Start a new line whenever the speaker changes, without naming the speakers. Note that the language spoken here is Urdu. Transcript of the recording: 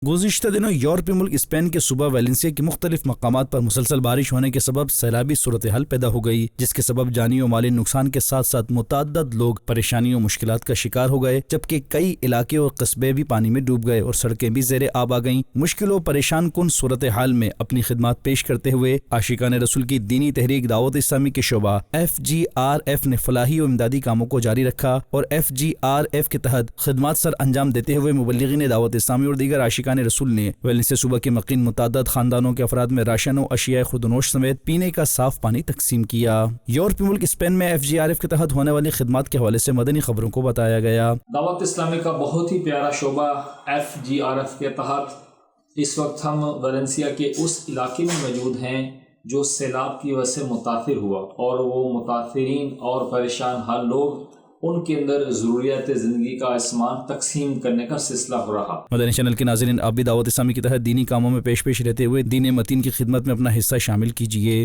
گزشتہ دنوں یورپی ملک اسپین کے صوبہ ویلنسیا کے مختلف مقامات پر مسلسل بارش ہونے کے سبب سیلابی صورتحال پیدا ہو گئی، جس کے سبب جانی و مالی نقصان کے ساتھ ساتھ متعدد لوگ پریشانیوں و مشکلات کا شکار ہو گئے، جبکہ کئی علاقے اور قصبے بھی پانی میں ڈوب گئے اور سڑکیں بھی زیر آب آ گئیں۔ مشکل و پریشان کن صورتحال میں اپنی خدمات پیش کرتے ہوئے عاشقان رسول کی دینی تحریک دعوت اسلامی کے شعبہ FGRF نے فلاحی و امدادی کاموں کو جاری رکھا اور FGRF کے تحت خدمات سر انجام دیتے ہوئے مبلغین دعوت اسلامی اور دیگر عاشقان رسول نے ویلنسیا صوبہ کے مقیم متعدد خاندانوں کے افراد میں راشن و اشیاء خودنوش سمیت پینے کا صاف پانی تقسیم کیا۔ یورپی ملک اسپین میں FGRF کے تحت ہونے والی خدمات کے حوالے سے مدنی خبروں کو بتایا گیا۔
دعوت اسلامی کا بہت ہی پیارا شعبہ FGRF کے تحت اس وقت ہم ویلنسیا کے اس علاقے میں موجود ہیں جو سیلاب کی وجہ سے متاثر ہوا، اور وہ متاثرین اور پریشان حال لوگ ان کے اندر ضروریات زندگی کا سامان تقسیم کرنے کا سلسلہ ہو رہا۔
مدنی چینل کے ناظرین، آپ بھی دعوت اسلامی کے تحت دینی کاموں میں پیش رہتے ہوئے دین متین کی خدمت میں اپنا حصہ شامل کیجیے۔